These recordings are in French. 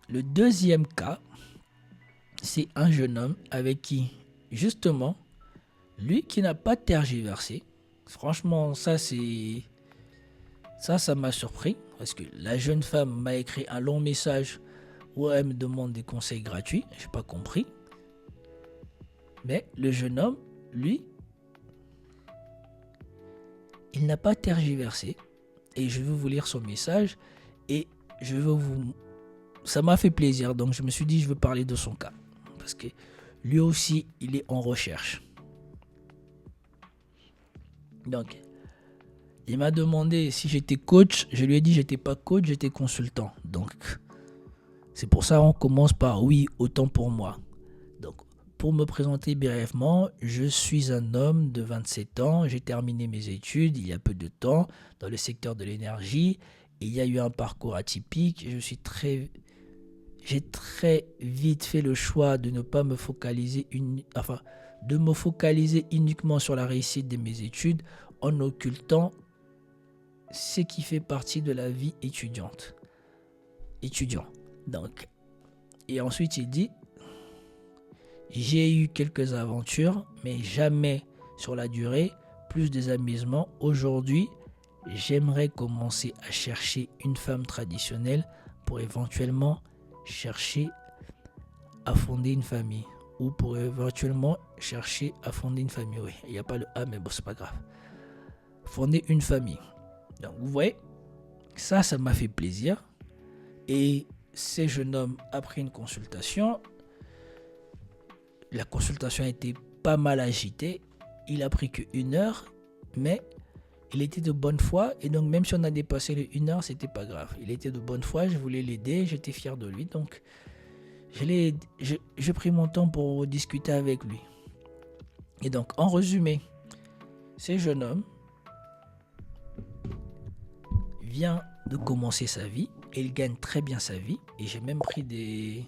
Le deuxième cas, c'est un jeune homme avec qui, justement, lui qui n'a pas tergiversé. Franchement, ça m'a surpris parce que la jeune femme m'a écrit un long message où elle me demande des conseils gratuits. J'ai pas compris. Mais le jeune homme, lui, il n'a pas tergiversé. Et je veux vous lire son message et ça m'a fait plaisir, donc je me suis dit je veux parler de son cas parce que lui aussi il est en recherche. Donc il m'a demandé si j'étais coach. Je lui ai dit j'étais pas coach, j'étais consultant. Donc c'est pour ça on commence par oui, autant pour moi. Donc pour me présenter brièvement, je suis un homme de 27 ans, j'ai terminé mes études il y a peu de temps dans le secteur de l'énergie. Il y a eu un parcours atypique, j'ai très vite fait le choix de ne pas me focaliser uniquement sur la réussite de mes études en occultant ce qui fait partie de la vie étudiant. Donc, et ensuite il dit j'ai eu quelques aventures, mais jamais sur la durée, plus des amusements. Aujourd'hui, j'aimerais commencer à chercher une femme traditionnelle pour éventuellement chercher à fonder une famille. Ou pour éventuellement chercher à fonder une famille. Oui, il n'y a pas le A, mais bon, c'est pas grave. Fonder une famille. Donc, vous voyez, ça m'a fait plaisir. Et ce jeune homme a pris une consultation. La consultation a été pas mal agitée. Il a pris que 1 heure, mais il était de bonne foi. Et donc, même si on a dépassé les 1 heure, c'était pas grave. Il était de bonne foi, je voulais l'aider, j'étais fier de lui. Donc, j'ai pris mon temps pour discuter avec lui. Et donc, en résumé, ce jeune homme vient de commencer sa vie et il gagne très bien sa vie. Et j'ai même pris des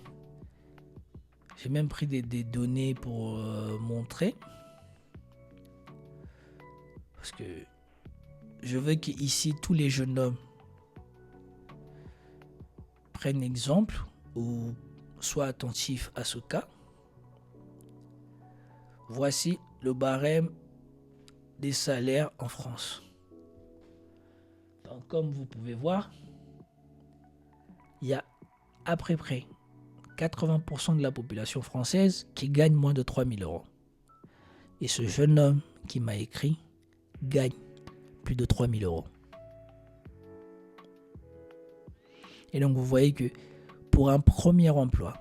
données pour montrer. Parce que je veux qu'ici, tous les jeunes hommes prennent exemple ou soient attentifs à ce cas. Voici le barème des salaires en France. Donc, comme vous pouvez voir, il y a à peu près 80% de la population française qui gagne moins de 3 000 euros. Et ce jeune homme qui m'a écrit gagne plus de 3 000 euros. Et donc vous voyez que pour un premier emploi,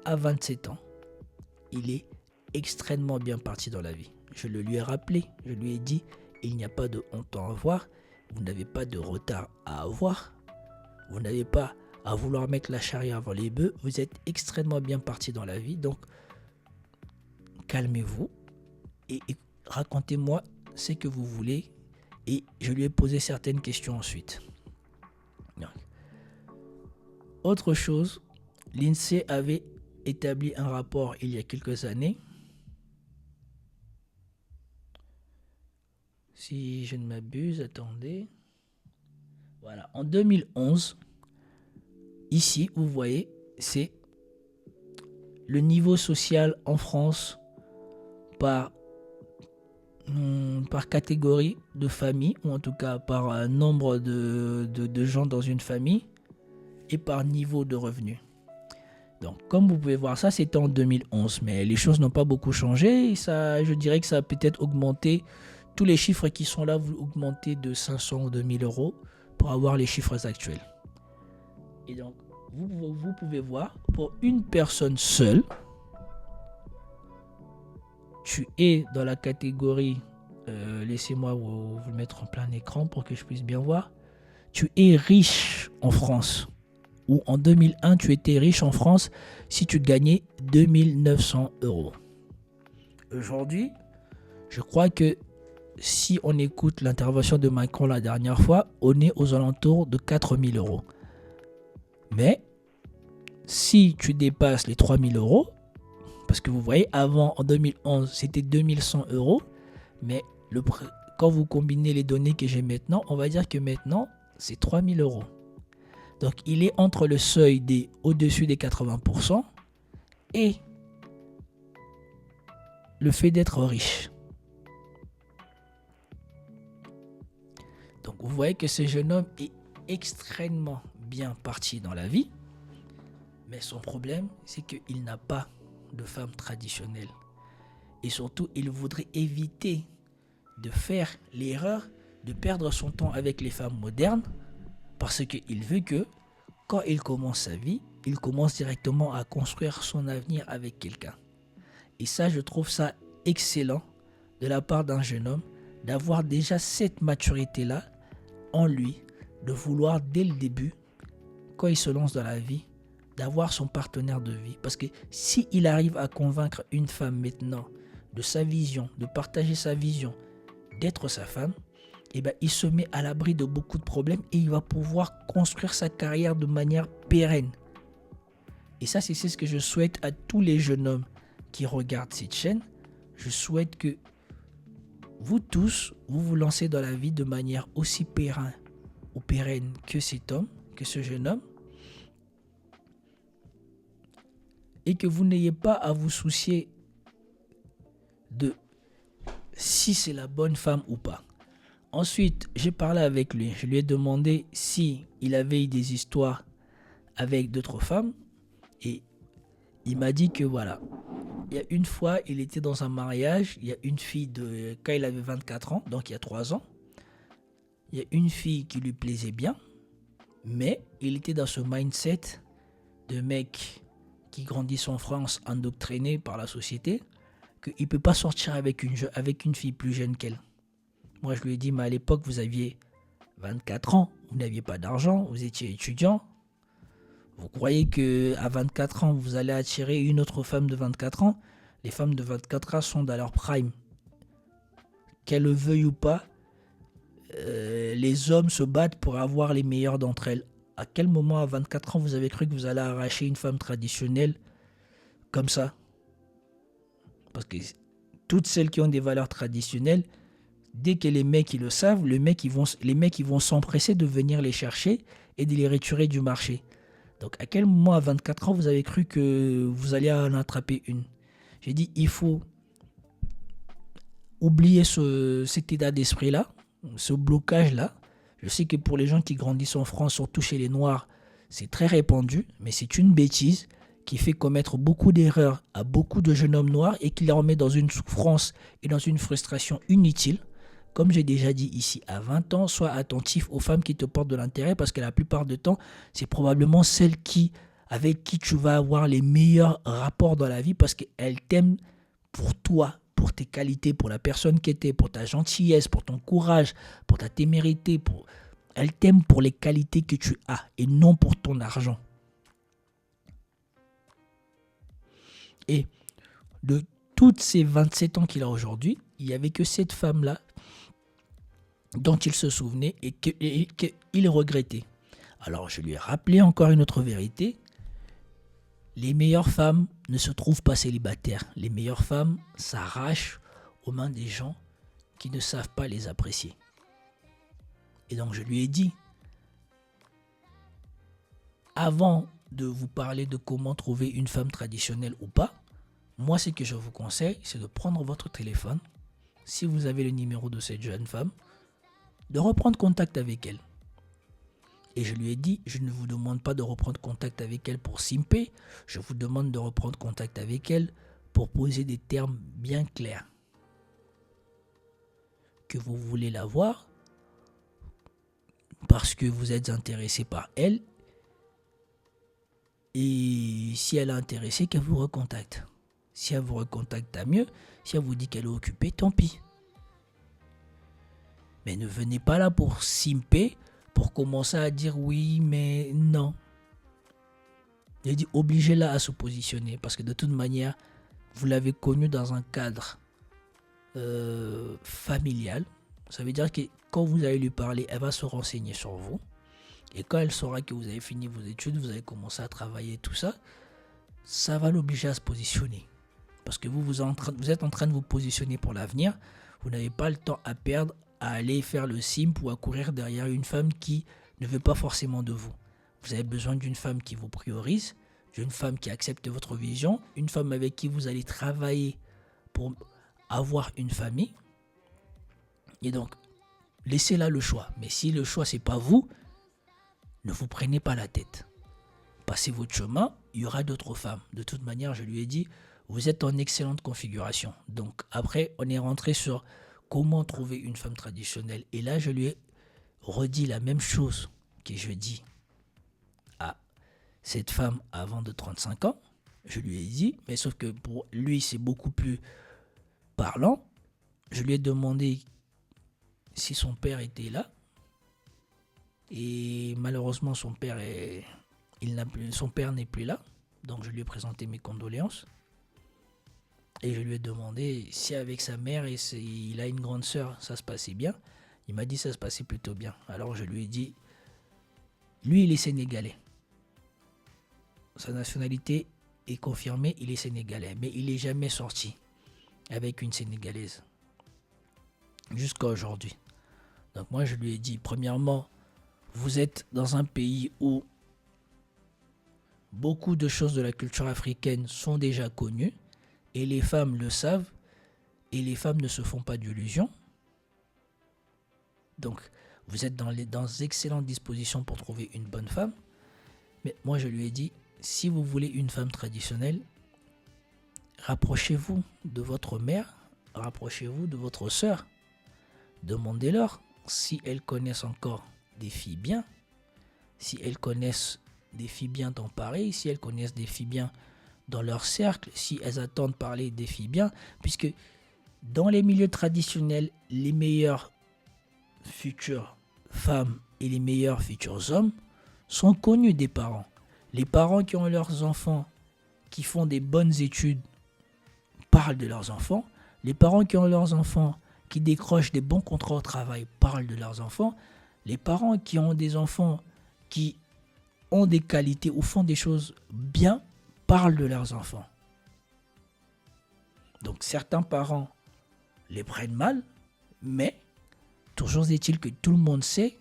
à 27 ans, il est extrêmement bien parti dans la vie. Je le lui ai rappelé, je lui ai dit, il n'y a pas de honte à avoir, vous n'avez pas de retard à avoir, vous n'avez pas à vouloir mettre la charrue avant les bœufs, vous êtes extrêmement bien parti dans la vie, donc calmez-vous et racontez-moi ce que vous voulez. Et je lui ai posé certaines questions ensuite. Donc, autre chose, l'INSEE avait établi un rapport il y a quelques années. Si je ne m'abuse, attendez. Voilà, en 2011, ici, vous voyez, c'est le niveau social en France par catégorie de famille, ou en tout cas par nombre de gens dans une famille, et par niveau de revenu. Donc, comme vous pouvez voir, ça c'était en 2011, mais les choses n'ont pas beaucoup changé. Et ça, je dirais que ça a peut-être augmenté. Tous les chiffres qui sont là, vous augmentez de 500 ou 2000 euros pour avoir les chiffres actuels. Et donc, vous pouvez voir, pour une personne seule, tu es dans la catégorie, laissez-moi vous le mettre en plein écran pour que je puisse bien voir. Tu es riche en France. Ou en 2001, tu étais riche en France si tu gagnais 2900 euros. Aujourd'hui, je crois que si on écoute l'intervention de Macron la dernière fois, on est aux alentours de 4000 euros. Mais si tu dépasses les 3000 euros, parce que vous voyez, avant, en 2011, c'était 2100 euros, mais quand vous combinez les données que j'ai maintenant, on va dire que maintenant, c'est 3000 euros. Donc, il est entre le seuil au-dessus des 80% et le fait d'être riche. Donc, vous voyez que ce jeune homme est extrêmement bien parti dans la vie, mais son problème, c'est qu'il n'a pas de femme traditionnelle. Et surtout, il voudrait éviter de faire l'erreur de perdre son temps avec les femmes modernes parce qu'il veut que, quand il commence sa vie, il commence directement à construire son avenir avec quelqu'un. Et ça, je trouve ça excellent de la part d'un jeune homme d'avoir déjà cette maturité-là en lui, de vouloir dès le début, quand il se lance dans la vie, d'avoir son partenaire de vie. Parce que s'il arrive à convaincre une femme maintenant de sa vision, de partager sa vision, d'être sa femme, eh ben, il se met à l'abri de beaucoup de problèmes et il va pouvoir construire sa carrière de manière pérenne. Et ça, c'est ce que je souhaite à tous les jeunes hommes qui regardent cette chaîne. Je souhaite que vous tous, vous vous lancez dans la vie de manière aussi pérenne que cet homme, que ce jeune homme, et que vous n'ayez pas à vous soucier de si c'est la bonne femme ou pas. Ensuite, j'ai parlé avec lui. Je lui ai demandé si il avait eu des histoires avec d'autres femmes. Et il m'a dit que voilà, il y a une fois, il était dans un mariage. Il y a une fille quand il avait 24 ans, donc il y a 3 ans. Il y a une fille qui lui plaisait bien. Mais il était dans ce mindset de mec qui grandissent en France, endoctrinés par la société, qu'il ne peut pas sortir avec une fille plus jeune qu'elle. Moi, je lui ai dit, mais à l'époque, vous aviez 24 ans, vous n'aviez pas d'argent, vous étiez étudiant. Vous croyez qu'à 24 ans, vous allez attirer une autre femme de 24 ans? Les femmes de 24 ans sont dans leur prime. Qu'elles le veuillent ou pas, les hommes se battent pour avoir les meilleures d'entre elles. À quel moment, à 24 ans, vous avez cru que vous allez arracher une femme traditionnelle comme ça? Parce que toutes celles qui ont des valeurs traditionnelles, dès que les mecs ils le savent, les mecs ils vont s'empresser de venir les chercher et de les retirer du marché. Donc à quel moment à 24 ans vous avez cru que vous alliez en attraper une? J'ai dit il faut oublier cet état d'esprit-là, ce blocage-là. Je sais que pour les gens qui grandissent en France, surtout chez les Noirs, c'est très répandu, mais c'est une bêtise qui fait commettre beaucoup d'erreurs à beaucoup de jeunes hommes noirs et qui les remet dans une souffrance et dans une frustration inutile. Comme j'ai déjà dit ici, à 20 ans, sois attentif aux femmes qui te portent de l'intérêt parce que la plupart du temps, c'est probablement celles avec qui tu vas avoir les meilleurs rapports dans la vie parce qu'elles t'aiment pour toi, pour tes qualités, pour la personne que tu es, pour ta gentillesse, pour ton courage, pour ta témérité. Elles t'aiment pour les qualités que tu as et non pour ton argent. Et de toutes ces 27 ans qu'il a aujourd'hui, il n'y avait que cette femme-là dont il se souvenait et qu'il regrettait. Alors je lui ai rappelé encore une autre vérité. Les meilleures femmes ne se trouvent pas célibataires. Les meilleures femmes s'arrachent aux mains des gens qui ne savent pas les apprécier. Et donc je lui ai dit, avant de vous parler de comment trouver une femme traditionnelle ou pas, moi ce que je vous conseille, c'est de prendre votre téléphone, si vous avez le numéro de cette jeune femme, de reprendre contact avec elle. Et je lui ai dit, je ne vous demande pas de reprendre contact avec elle pour simper, je vous demande de reprendre contact avec elle pour poser des termes bien clairs. Que vous voulez la voir parce que vous êtes intéressé par elle et si elle est intéressée, qu'elle vous recontacte. Si elle vous recontacte, tant mieux. Si elle vous dit qu'elle est occupée, tant pis. Mais ne venez pas là pour simper, pour commencer à dire oui, mais non. J'ai dit obligez-la à se positionner parce que de toute manière, vous l'avez connue dans un cadre familial. Ça veut dire que quand vous allez lui parler, elle va se renseigner sur vous. Et quand elle saura que vous avez fini vos études, vous avez commencé à travailler, tout ça, ça va l'obliger à se positionner. Parce que vous êtes en train de vous positionner pour l'avenir. Vous n'avez pas le temps à perdre à aller faire le simp ou à courir derrière une femme qui ne veut pas forcément de vous. Vous avez besoin d'une femme qui vous priorise, d'une femme qui accepte votre vision, une femme avec qui vous allez travailler pour avoir une famille. Et donc, laissez là le choix. Mais si le choix, c'est pas vous, ne vous prenez pas la tête. Passez votre chemin, il y aura d'autres femmes. De toute manière, je lui ai dit, vous êtes en excellente configuration. Donc après, on est rentré sur comment trouver une femme traditionnelle. Et là, je lui ai redit la même chose que je dis à cette femme avant de 35 ans. Je lui ai dit, mais sauf que pour lui, c'est beaucoup plus parlant. Je lui ai demandé si son père était là. Et malheureusement, son père n'est plus là. Donc je lui ai présenté mes condoléances. Et je lui ai demandé si avec sa mère il a une grande sœur, ça se passait bien. Il m'a dit ça se passait plutôt bien. Alors je lui ai dit, lui il est sénégalais. Sa nationalité est confirmée, il est sénégalais. Mais il n'est jamais sorti avec une sénégalaise. Jusqu'à aujourd'hui. Donc moi je lui ai dit, premièrement, vous êtes dans un pays où beaucoup de choses de la culture africaine sont déjà connues. Et les femmes le savent, et les femmes ne se font pas d'illusions. Donc, vous êtes dans d'excellentes dispositions pour trouver une bonne femme. Mais moi, je lui ai dit, si vous voulez une femme traditionnelle, rapprochez-vous de votre mère, rapprochez-vous de votre sœur. Demandez-leur si elles connaissent encore des filles bien, si elles connaissent des filles bien dans Paris, si elles connaissent des filles bien dans leur cercle, si elles attendent parler des filles bien, puisque dans les milieux traditionnels, les meilleures futures femmes et les meilleurs futurs hommes sont connus des parents. Les parents qui ont leurs enfants qui font des bonnes études parlent de leurs enfants. Les parents qui ont leurs enfants qui décrochent des bons contrats au travail parlent de leurs enfants. Les parents qui ont des enfants qui ont des qualités ou font des choses bien parlent de leurs enfants. Donc certains parents les prennent mal, mais toujours est-il que tout le monde sait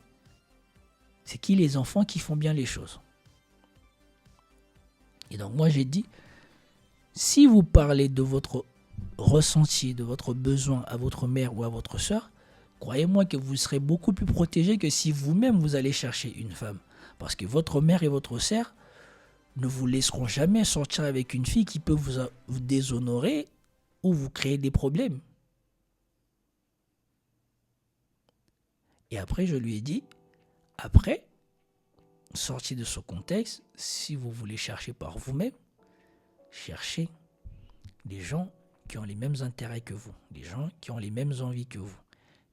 c'est qui les enfants qui font bien les choses. Et donc moi j'ai dit, si vous parlez de votre ressenti, de votre besoin à votre mère ou à votre soeur, croyez-moi que vous serez beaucoup plus protégé que si vous-même vous allez chercher une femme. Parce que votre mère et votre sœur ne vous laisseront jamais sortir avec une fille qui peut vous déshonorer ou vous créer des problèmes. Et après, je lui ai dit, après, sorti de ce contexte, si vous voulez chercher par vous-même, cherchez des gens qui ont les mêmes intérêts que vous, des gens qui ont les mêmes envies que vous,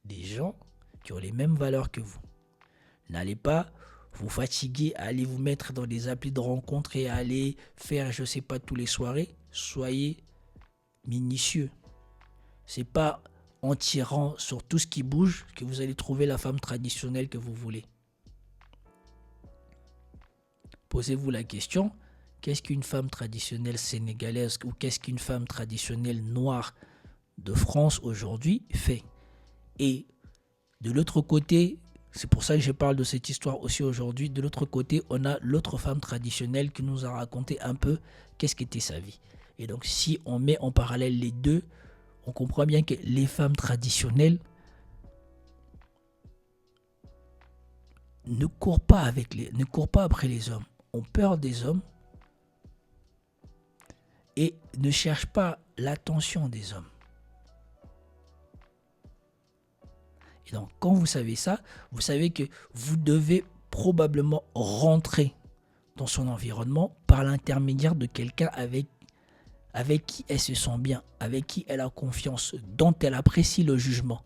des gens qui ont les mêmes valeurs que vous. N'allez pas vous fatiguer à aller vous mettre dans des applis de rencontres et à aller faire, je sais pas, tous les soirées. Soyez minutieux. C'est pas en tirant sur tout ce qui bouge que vous allez trouver la femme traditionnelle que vous voulez. Posez-vous la question, qu'est-ce qu'une femme traditionnelle sénégalaise ou qu'est-ce qu'une femme traditionnelle noire de France aujourd'hui fait? Et de l'autre côté, c'est pour ça que je parle de cette histoire aussi aujourd'hui. De l'autre côté, on a l'autre femme traditionnelle qui nous a raconté un peu qu'est-ce qu'était sa vie. Et donc, si on met en parallèle les deux, on comprend bien que les femmes traditionnelles ne courent pas après les hommes, ont peur des hommes et ne cherchent pas l'attention des hommes. Et donc, quand vous savez ça, vous savez que vous devez probablement rentrer dans son environnement par l'intermédiaire de quelqu'un avec qui elle se sent bien, avec qui elle a confiance, dont elle apprécie le jugement.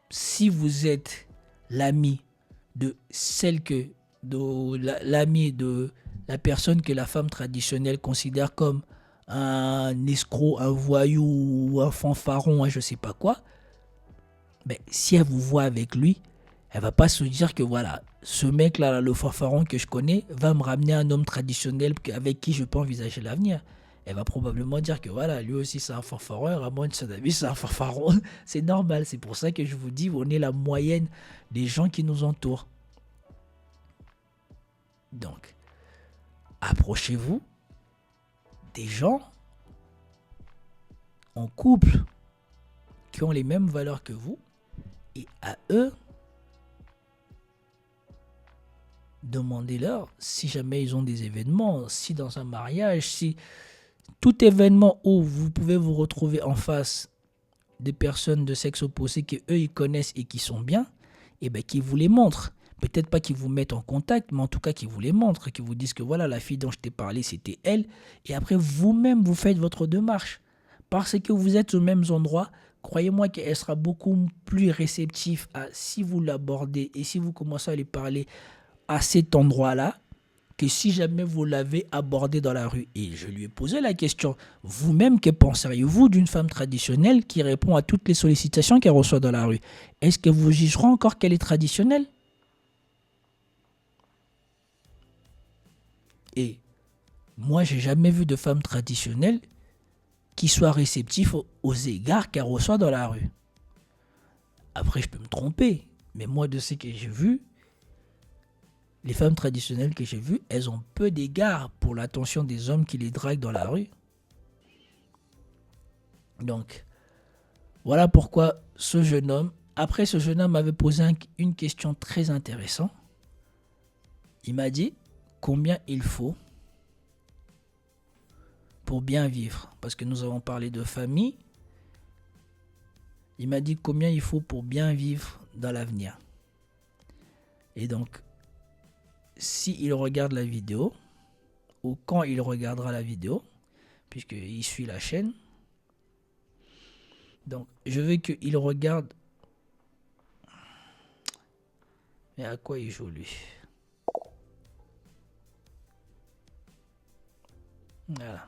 Si vous êtes l'ami de l'ami de la personne que la femme traditionnelle considère comme un escroc, un voyou ou un fanfaron, je ne sais pas quoi, ben, si elle vous voit avec lui, elle va pas se dire que voilà, ce mec-là, le fanfaron que je connais, va me ramener un homme traditionnel avec qui je peux envisager l'avenir. Elle va probablement dire que voilà, lui aussi c'est un fanfaron, Ramon Sadabi c'est un fanfaron. C'est normal, c'est pour ça que je vous dis, on est la moyenne des gens qui nous entourent. Donc, approchez-vous des gens en couple qui ont les mêmes valeurs que vous et à eux, demandez-leur si jamais ils ont des événements, si dans un mariage, si tout événement où vous pouvez vous retrouver en face des personnes de sexe opposé que eux ils connaissent et qui sont bien, et bien qu'ils vous les montrent. Peut-être pas qu'ils vous mettent en contact, mais en tout cas qu'ils vous les montrent, qu'ils vous disent que voilà, la fille dont je t'ai parlé, c'était elle. Et après, vous-même, vous faites votre démarche. Parce que vous êtes aux mêmes endroits, croyez-moi qu'elle sera beaucoup plus réceptive à si vous l'abordez et si vous commencez à lui parler à cet endroit-là, que si jamais vous l'avez abordé dans la rue. Et je lui ai posé la question, vous-même, que penseriez-vous d'une femme traditionnelle qui répond à toutes les sollicitations qu'elle reçoit dans la rue? Est-ce que vous jugerez encore qu'elle est traditionnelle? Et moi, j'ai jamais vu de femme traditionnelle qui soit réceptive aux égards qu'elle reçoit dans la rue. Après, je peux me tromper, mais moi, de ce que j'ai vu, les femmes traditionnelles que j'ai vues, elles ont peu d'égard pour l'attention des hommes qui les draguent dans la rue. Donc, voilà pourquoi ce jeune homme, après ce jeune homme m'avait posé une question très intéressante. Il m'a dit combien il faut pour bien vivre. Parce que nous avons parlé de famille. Il m'a dit combien il faut pour bien vivre dans l'avenir. Et donc, s'il regarde la vidéo, ou quand il regardera la vidéo, puisqu'il suit la chaîne, donc je veux qu'il regarde. Mais à quoi il joue lui? Voilà.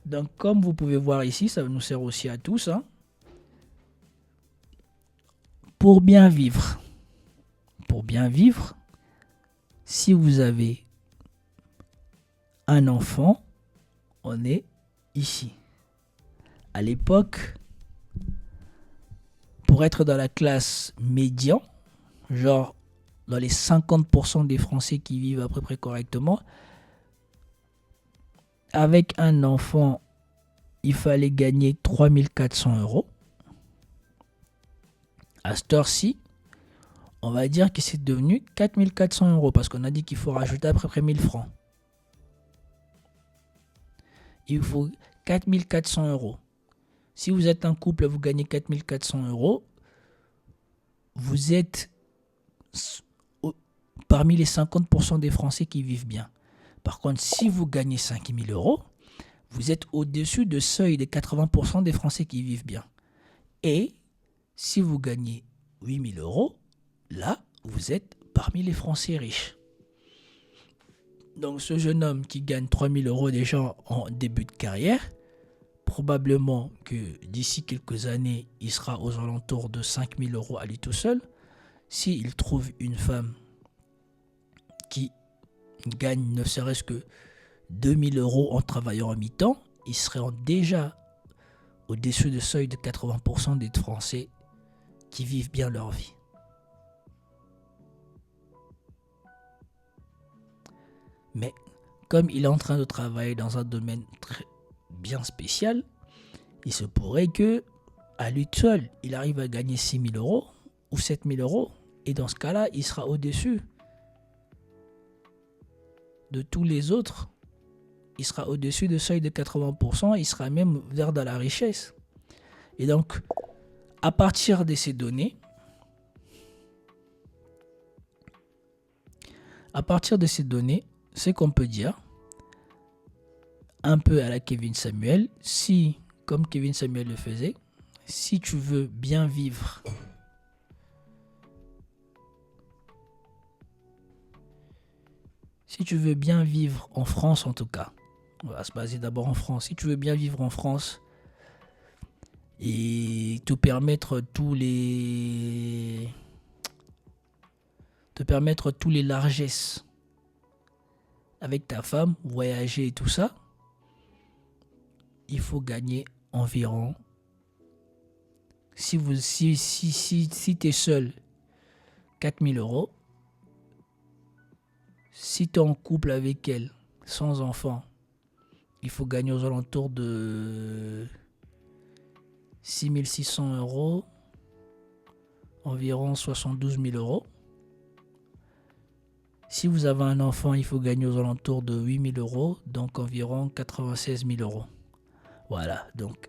Donc comme vous pouvez voir ici, ça nous sert aussi à tous. Pour bien vivre, si vous avez un enfant, on est ici. À l'époque, pour être dans la classe médian, genre dans les 50% des Français qui vivent à peu près correctement, avec un enfant, il fallait gagner 3400 euros. À cette heure-ci, on va dire que c'est devenu 4400 euros parce qu'on a dit qu'il faut rajouter à peu près 1000 francs. Il faut 4400 euros. Si vous êtes un couple, vous gagnez 4400 euros, vous êtes parmi les 50% des Français qui vivent bien. Par contre, si vous gagnez 5000 euros, vous êtes au-dessus de seuil des 80% des Français qui vivent bien. Et si vous gagnez 8000 euros, là, vous êtes parmi les Français riches. Donc, ce jeune homme qui gagne 3000 euros déjà en début de carrière, probablement que d'ici quelques années, il sera aux alentours de 5000 euros à lui tout seul. S'il trouve une femme qui gagne ne serait-ce que 2000 euros en travaillant en mi-temps, il serait déjà au-dessus du seuil de 80% des Français qui vivent bien leur vie. Mais comme il est en train de travailler dans un domaine très bien spécial, il se pourrait que à lui seul, il arrive à gagner 6000 euros ou 7000 euros. Et dans ce cas-là, il sera au-dessus de tous les autres. Il sera au-dessus du seuil de 80%. Il sera même vers dans la richesse. Et donc, à partir de ces données, c'est qu'on peut dire, un peu à la Kevin Samuel, si, comme Kevin Samuel le faisait, si tu veux bien vivre, en France en tout cas, on va se baser d'abord en France, si tu veux bien vivre en France et te permettre tous les largesses avec ta femme, voyager et tout ça, il faut gagner environ, si tu es seul, 4000 euros. Si tu es en couple avec elle, sans enfant, il faut gagner aux alentours de 6 600 euros, environ 72 000 euros. Si vous avez un enfant, il faut gagner aux alentours de 8 000 euros, donc environ 96 000 euros. Voilà, donc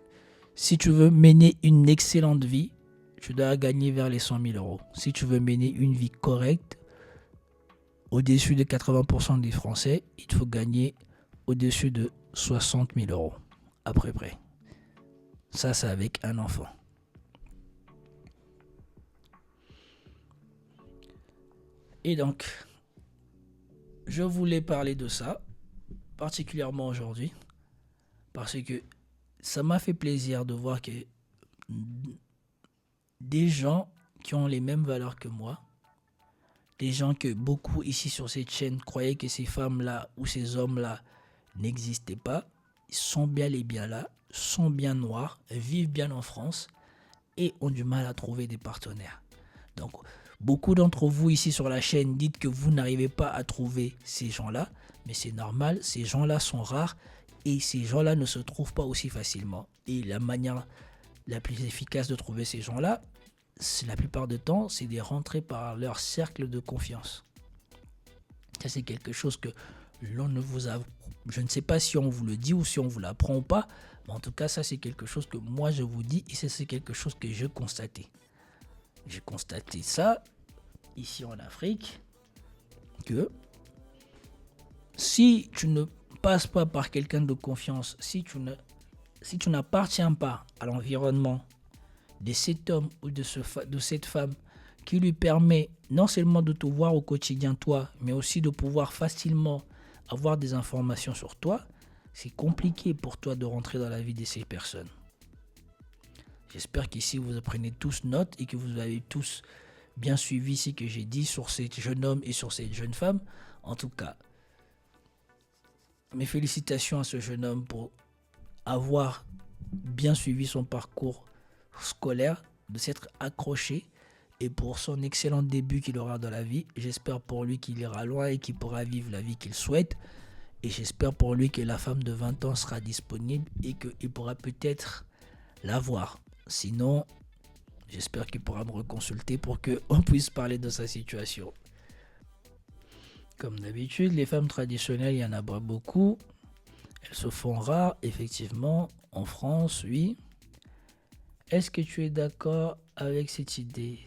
si tu veux mener une excellente vie, tu dois gagner vers les 100 000 euros. Si tu veux mener une vie correcte, au-dessus de 80% des Français, il te faut gagner au-dessus de 60 000 euros, à peu près. Ça, c'est avec un enfant. Et donc, je voulais parler de ça, particulièrement aujourd'hui, parce que ça m'a fait plaisir de voir que des gens qui ont les mêmes valeurs que moi, des gens que beaucoup ici sur cette chaîne croyaient que ces femmes-là ou ces hommes-là n'existaient pas, ils sont bien les bien là, sont bien noirs, vivent bien en France et ont du mal à trouver des partenaires. Donc, beaucoup d'entre vous ici sur la chaîne dites que vous n'arrivez pas à trouver ces gens-là, mais c'est normal, ces gens-là sont rares et ces gens-là ne se trouvent pas aussi facilement. Et la manière la plus efficace de trouver ces gens-là, la plupart du temps, c'est de rentrer par leur cercle de confiance. Ça, c'est quelque chose que l'on ne vous a... Je ne sais pas si on vous le dit ou si on vous l'apprend ou pas, mais en tout cas, ça, c'est quelque chose que moi, je vous dis et c'est quelque chose que je constatais. J'ai constaté ça ici en Afrique, que si tu ne passes pas par quelqu'un de confiance, si tu n'appartiens pas à l'environnement de cet homme ou de cette femme qui lui permet non seulement de te voir au quotidien toi, mais aussi de pouvoir facilement avoir des informations sur toi, c'est compliqué pour toi de rentrer dans la vie de ces personnes. J'espère qu'ici vous prenez tous note et que vous avez tous bien suivi ce que j'ai dit sur ce jeune homme et sur cette jeune femme. En tout cas, mes félicitations à ce jeune homme pour avoir bien suivi son parcours scolaire, de s'être accroché et pour son excellent début qu'il aura dans la vie. J'espère pour lui qu'il ira loin et qu'il pourra vivre la vie qu'il souhaite. Et j'espère pour lui que la femme de 20 ans sera disponible et qu'il pourra peut-être la voir. Sinon, j'espère qu'il pourra me reconsulter pour qu'on puisse parler de sa situation. Comme d'habitude, les femmes traditionnelles, il y en a pas beaucoup. Elles se font rares, effectivement, en France, oui. Est-ce que tu es d'accord avec cette idée?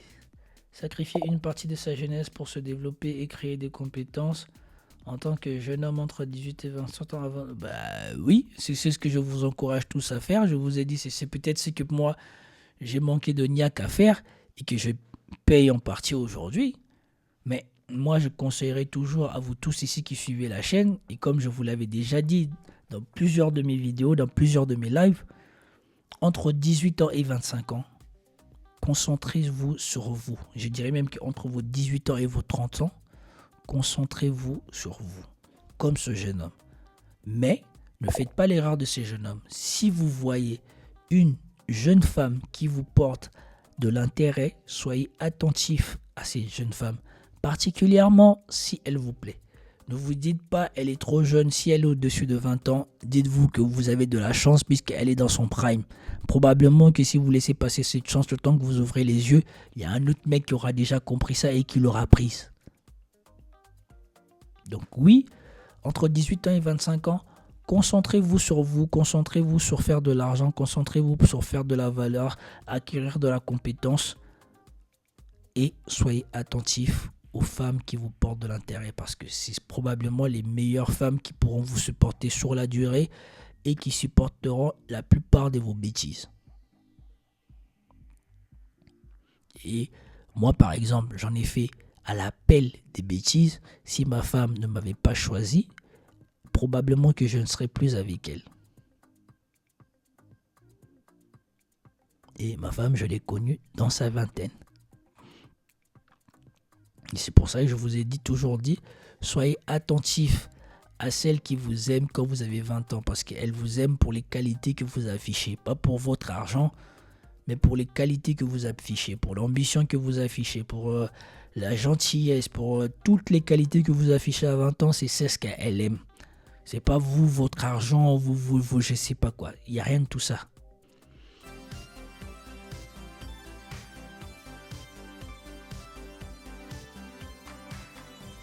Sacrifier une partie de sa jeunesse pour se développer et créer des compétences en tant que jeune homme entre 18 et 25 ans avant... Oui, c'est ce que je vous encourage tous à faire. Je vous ai dit, c'est peut-être ce que moi, j'ai manqué de niaque à faire et que je paye en partie aujourd'hui. Mais moi, je conseillerais toujours à vous tous ici qui suivez la chaîne, et comme je vous l'avais déjà dit dans plusieurs de mes vidéos, dans plusieurs de mes lives, entre 18 ans et 25 ans, concentrez-vous sur vous. Je dirais même qu'entre vos 18 ans et vos 30 ans, concentrez-vous sur vous, comme ce jeune homme. Mais ne faites pas l'erreur de ces jeunes hommes. Si vous voyez une jeune femme qui vous porte de l'intérêt, soyez attentif à ces jeunes femmes, particulièrement si elle vous plaît. Ne vous dites pas elle est trop jeune. Si elle est au-dessus de 20 ans, dites-vous que vous avez de la chance puisqu'elle est dans son prime. Probablement que si vous laissez passer cette chance, le temps que vous ouvrez les yeux, il y a un autre mec qui aura déjà compris ça et qui l'aura prise. Donc oui, entre 18 ans et 25 ans, concentrez-vous sur vous, concentrez-vous sur faire de l'argent, concentrez-vous sur faire de la valeur, acquérir de la compétence et soyez attentifs aux femmes qui vous portent de l'intérêt parce que c'est probablement les meilleures femmes qui pourront vous supporter sur la durée et qui supporteront la plupart de vos bêtises. Et moi, par exemple, j'en ai fait à l'appel des bêtises. Si ma femme ne m'avait pas choisi, probablement que je ne serais plus avec elle. Et ma femme, je l'ai connue dans sa vingtaine. Et c'est pour ça que je vous ai toujours dit, soyez attentifs à celles qui vous aiment quand vous avez 20 ans. Parce qu'elles vous aiment pour les qualités que vous affichez. Pas pour votre argent, mais pour les qualités que vous affichez. Pour l'ambition que vous affichez. Pour la gentillesse, pour toutes les qualités que vous affichez à 20 ans, c'est ce qu'elle aime. C'est pas vous, votre argent, vous, je sais pas quoi. Il n'y a rien de tout ça.